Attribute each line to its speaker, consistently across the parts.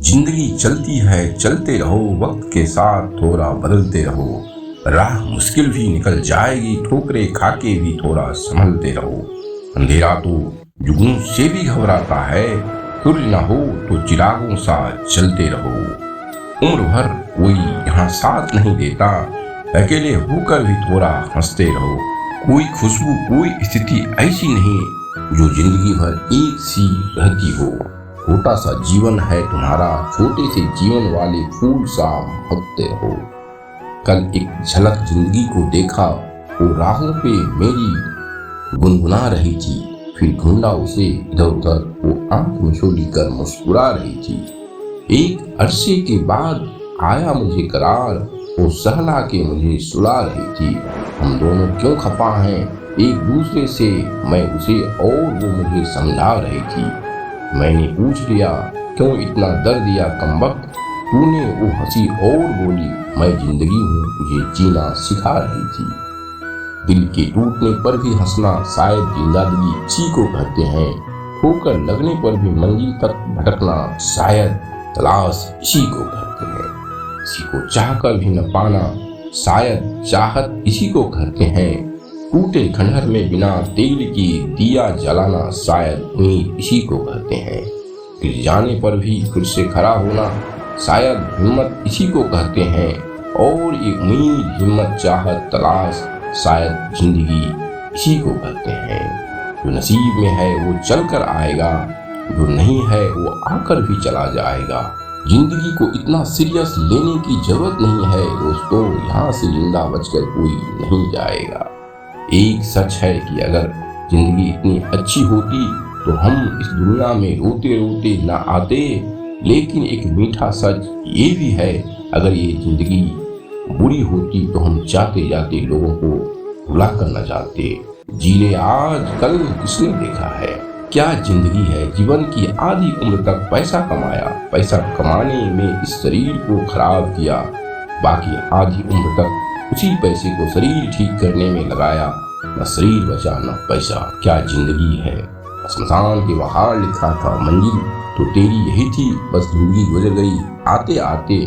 Speaker 1: जिंदगी चलती है, चलते रहो, वक्त के साथ थोड़ा बदलते रहो। राह मुश्किल भी निकल जाएगी, ठोकरें खाके भी थोड़ा संभलते रहो। अंधेरा तो जुगनू से भी घबराता है, सूर्य ना हो तो चिरागों सा चलते रहो। उम्र भर कोई यहाँ साथ नहीं देता, अकेले होकर भी थोड़ा हंसते रहो। कोई खुशबू, कोई स्थिति ऐसी नहीं जो जिंदगी भर एक सी रहती हो। छोटा सा जीवन है तुम्हारा, छोटे से जीवन वाले फूल सा महकते रहो। कल एक झलक जिंदगी को देखा, वो राहों पे मेरी गुनगुना रही थी। फिर ढूंढा उसे इधर उधर, वो आंख मिचोली कर मुस्कुरा रही थी। एक अरसे के बाद आया मुझे करार, वो सहला के मुझे सुला रही थी। हम दोनों क्यों खफा हैं एक दूसरे से, मैं उसे और वो मुझे समझा रही थी। मैंने पूछ लिया क्यों इतना दर्द दिया कमबख्त, तूने वो हंसी और बोली मैं जिंदगी हूँ तुझे जीना सिखा रही थी। दिल के टूटने पर भी हंसना शायद जिंदगी इसी को कहते हैं। ठोकर लगने पर भी मंजिल तक भटकना शायद तलाश इसी को कहते हैं। किसी को चाहकर भी न पाना शायद चाहत इसी को कहते हैं। टूटे खंडहर में बिना तेल की दिया जलाना शायद उम्मीद इसी को कहते हैं। गिर जाने पर भी फिर से खड़ा होना शायद हिम्मत इसी को कहते हैं। और ये उम्मीद, हिम्मत, चाहत, तलाश शायद जिंदगी इसी को कहते हैं। जो नसीब में है वो चल कर आएगा, जो नहीं है वो आकर भी चला जाएगा। जिंदगी को इतना सीरियस लेने की जरूरत नहीं है दोस्तों, यहाँ से जिंदा बचकर कोई नहीं जाएगा। एक सच है कि अगर जिंदगी इतनी अच्छी होती तो हम इस दुनिया में रोते रोते ना आते। लेकिन एक मीठा सच ये भी है, अगर ये जिंदगी बुरी होती तो हम जाते जाते लोगों को भुला कर न जाते। जीले आज कल किसने देखा है, क्या जिंदगी है। जीवन की आधी उम्र तक पैसा कमाया, पैसा कमाने में इस शरीर को खराब किया। बाकी आधी उम्र तक उसी पैसे को शरीर ठीक करने में लगाया। न शरीर बचा न पैसा, क्या जिंदगी है। स्मशान के बाहर लिखा था मंजिल तो तेरी यही थी, बस जिंदगी गुजर गई आते आते।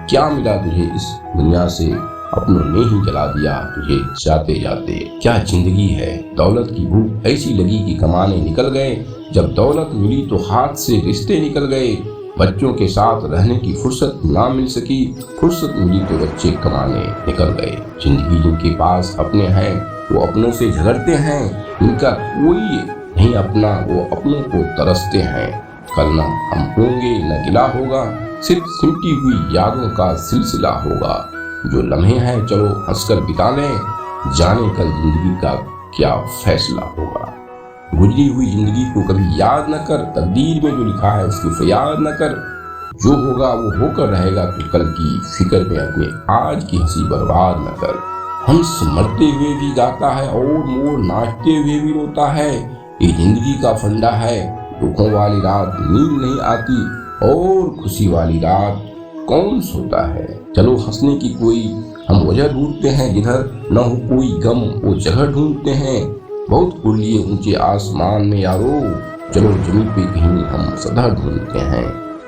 Speaker 1: क्या मिला तुझे इस दुनिया से, अपनों ने ही जला दिया तुझे जाते जाते। क्या जिंदगी है। दौलत की भूख ऐसी लगी कि कमाने निकल गए। जब दौलत मिली तो हाथ से रिश्ते निकल गए। बच्चों के साथ रहने की फुर्सत ना मिल सकी, फुर्सत मिली तो बच्चे कमाने निकल गए। जिंदगी जिनके पास अपने हैं वो अपनों से झगड़ते हैं, इनका कोई नहीं अपना वो अपनों को तरसते हैं। कल न हम होंगे न गिला होगा, सिर्फ सिमटी हुई यादों का सिलसिला होगा। जो लम्हे हैं चलो हंसकर बिता लें, जाने कल जिंदगी का क्या फैसला होगा। गुजरी हुई जिंदगी को कभी याद न कर, तकदीर में जो लिखा है उसकी फरियाद न कर। जो होगा वो होकर रहेगा, तो कल की फिक्र में अपने आज की हंसी बर्बाद न कर। हंस मरते हुए भी गाता है और मोर नाचते हुए भी रोता है। ये जिंदगी का फंडा है, दुखों वाली रात नींद नहीं आती और खुशी वाली रात कौन सोता है। चलो हंसने की कोई हम वजह ढूंढते हैं, जिधर न हो कोई गम वो जगह ढूंढते हैं। बहुत उड़ लिए ऊंचे आसमान में यारो, चलो जमीन पे कहीं हम सदा ढूंढते हैं।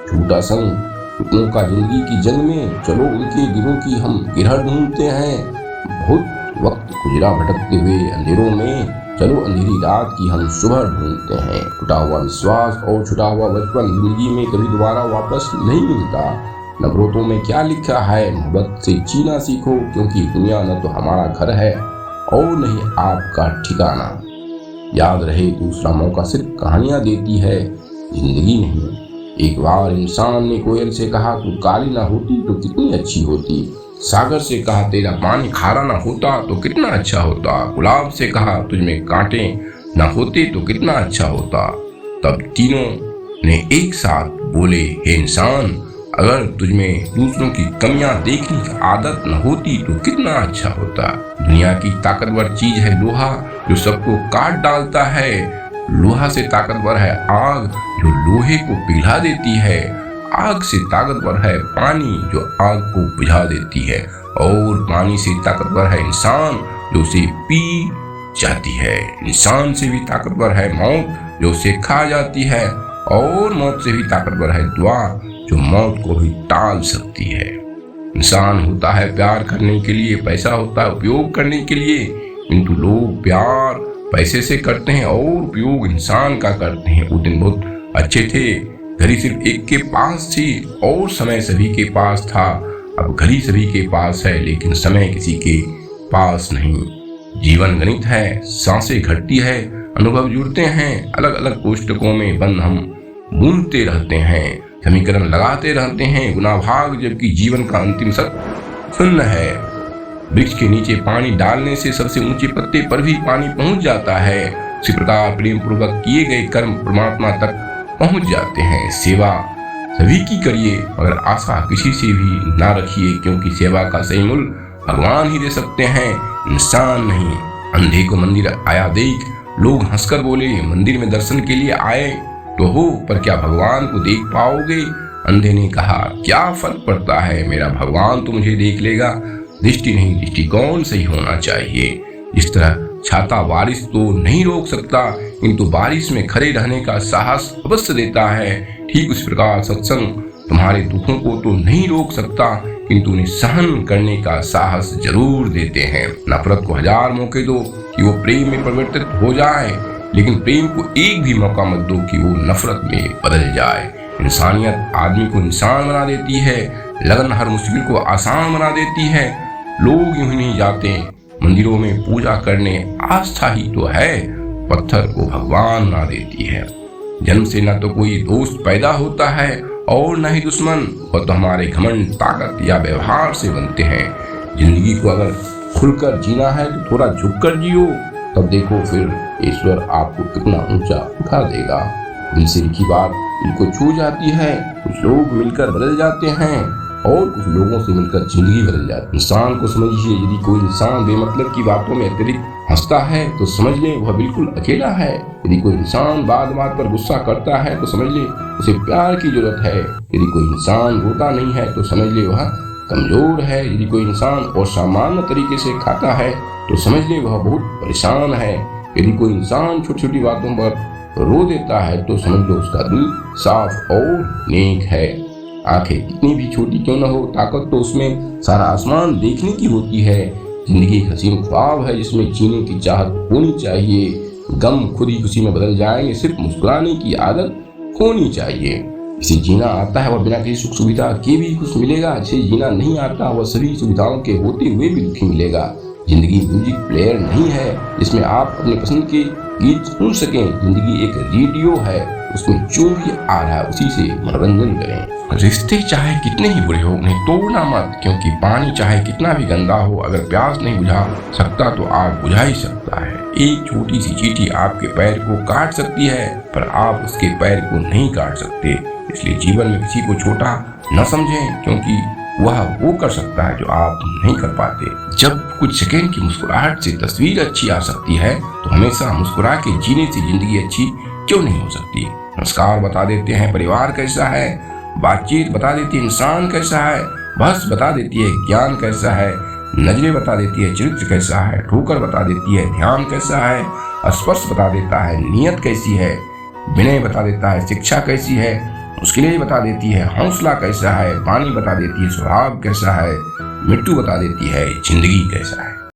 Speaker 1: झूठा संग टुकड़ों का जिंदगी की जंग में, चलो उनके दिलों की हम गिरह ढूंढते हैं। बहुत वक्त गुजरा भटकते हुए अंधेरों में, चलो अंधेरी रात की हम सुबह ढूंढते हैं। छुटा हुआ विश्वास और छुटा हुआ बचपन जिंदगी में कभी दोबारा वापस नहीं मिलता। नफरतों में क्या लिखा है, मोहब्बत से जीना सीखो, क्योंकि दुनिया न तो हमारा घर है और नहीं आपका ठिकाना। याद रहे दूसरा मौका सिर्फ कहानियां देती है, जिंदगी नहीं। एक बार इंसान ने कोयल से कहा तू काली ना होती तो कितनी अच्छी होती। सागर से कहा तेरा पानी खारा ना होता तो कितना अच्छा होता। गुलाब से कहा तुझमें कांटे ना होते तो कितना अच्छा होता। तब तीनों ने एक साथ बोले हे इंसान, अगर तुझमें दूसरों की कमियां देखने की आदत न होती तो कितना अच्छा होता। दुनिया की ताकतवर चीज है लोहा, जो सबको काट डालता है। लोहा से ताकतवर है आग, जो लोहे को पिघला देती है। आग से ताकतवर है पानी, जो आग को बुझा देती है। और पानी से ताकतवर है इंसान, जो उसे पी जाती है। इंसान से भी ताकतवर है मौत, जो उसे खा जाती है। और मौत से भी ताकतवर है दुआ, जो मौत को भी टाल सकती है। इंसान होता है प्यार करने के लिए, पैसा होता है उपयोग करने के लिए, किंतु लोग प्यार पैसे से करते हैं और उपयोग इंसान का करते हैं। वो दिन बहुत अच्छे थे, घड़ी सिर्फ एक के पास थी और समय सभी के पास था। अब घड़ी सभी के पास है लेकिन समय किसी के पास नहीं। जीवन गणित है, सांसें घटती है, अनुभव जुड़ते हैं, अलग अलग कोष्टकों में बंद हम बूंदते रहते हैं, समीकरण लगाते रहते हैं, गुना भाग, जबकि जीवन का अंतिम सत्य शून्य है। वृक्ष के नीचे पानी डालने से सबसे ऊंचे पत्ते पर भी पानी पहुंच जाता है। इसी प्रकार प्रेम पूर्वक किए गए कर्म परमात्मा तक पहुंच जाते हैं। सेवा सभी की करिए मगर आशा किसी से भी ना रखिए, क्योंकि सेवा का सही मूल्य भगवान ही दे सकते हैं, इंसान नहीं। अंधे को मंदिर आया देख लोग हंसकर बोले, मंदिर में दर्शन के लिए आए तो हो, पर क्या भगवान को देख पाओगे? अंधे ने कहा, क्या फर्क पड़ता है, मेरा भगवान तो मुझे देख लेगा। दृष्टि नहीं, दृष्टिकोण सही होना चाहिए। इस तरह छाता बारिश तो नहीं रोक सकता, किंतु बारिश में खड़े रहने का साहस अवश्य देता है। ठीक उस प्रकार सत्संग तुम्हारे दुखों को तो नहीं रोक सकता, किंतु उन्हें सहन करने का साहस जरूर देते हैं। नफरत को 1000 मौके दो कि वो प्रेम में परिवर्तित हो जाए, लेकिन प्रेम को एक भी मौका मत दो कि वो नफरत में बदल जाए। इंसानियत आदमी को इंसान बना देती है, लगन हर मुश्किल को आसान बना देती है। लोग यूं ही नहीं जाते मंदिरों में पूजा करने, आस्था ही तो है पत्थर को भगवान बना देती है। जन्म से न तो कोई दोस्त पैदा होता है और न ही दुश्मन, वह तो हमारे घमंड, ताकत या व्यवहार से बनते हैं। जिंदगी को अगर खुलकर जीना है तो थोड़ा झुककर जियो, तब देखो फिर ईश्वर आपको कितना ऊंचा उठा देगा। दिल से लिखी बात दिल को छू जाती है। कुछ लोग मिलकर बदल जाते हैं और कुछ लोगों से मिलकर जिंदगी बदल जाती है। इंसान को समझिए, यदि कोई इंसान बेमतलब की बातों में अत्यधिक हंसता है तो समझ ले वह बिल्कुल अकेला है। यदि कोई इंसान बात बात पर गुस्सा करता है तो समझ ले उसे प्यार की जरूरत है। यदि कोई इंसान रोता नहीं है तो समझ ले वह कमजोर है। यदि कोई इंसान असामान्य तरीके से खाता है तो समझ ले वह बहुत परेशान है। यदि कोई इंसान छोटी छोटी बातों पर रो देता है तो समझ लो उसका दिल साफ और नेक है। आंखें कितनी भी छोटी क्यों न हो, ताकत तो उसमें सारा आसमान देखने की होती है। जिंदगी एक हसीन ख्वाब है जिसमें जीने की चाहत होनी चाहिए। गम खुद ही खुशी में बदल जाएंगे, सिर्फ मुस्कुराने की आदत होनी चाहिए। जिसे जीना आता है वह बिना किसी सुख सुविधा के भी खुश मिलेगा। जिसे जीना नहीं आता वह सभी सुविधाओं के होते हुए भी दुखी मिलेगा। जिंदगी म्यूजिक प्लेयर नहीं है जिसमें आप अपने पसंद के गीत सुन सकें। जिंदगी एक रेडियो है, उसमें जो भी आ रहा है उसी से मनोरंजन करें। रिश्ते चाहे कितने ही बुरे हो उन्हें तोड़ना मत, क्योंकि पानी चाहे कितना भी गंदा हो अगर प्यास नहीं बुझा सकता तो आग बुझा ही सकता है। एक छोटी सी चींटी आपके पैर को काट सकती है पर आप उसके पैर को नहीं काट सकते। इसलिए जीवन में किसी को छोटा न समझें, क्योंकि वह वो कर सकता है जो आप नहीं कर पाते। जब कुछ सेकेंड की मुस्कुराहट से तस्वीर अच्छी आ सकती है तो हमेशा मुस्कुरा के जीने से जिंदगी अच्छी क्यों नहीं हो सकती। नमस्कार बता देते हैं परिवार कैसा है, बातचीत बता देती है इंसान कैसा है, बहस बता देती है ज्ञान कैसा है, नजरें बता देती है चरित्र कैसा है, ठोकर बता देती है ध्यान कैसा है, स्पर्श बता देता है नीयत कैसी है, विनय बता देता है शिक्षा कैसी है, मुश्किलें बता देती है हौसला कैसा है, पानी बता देती है स्वभाव कैसा है, मृत्यु बता देती है जिंदगी कैसा है।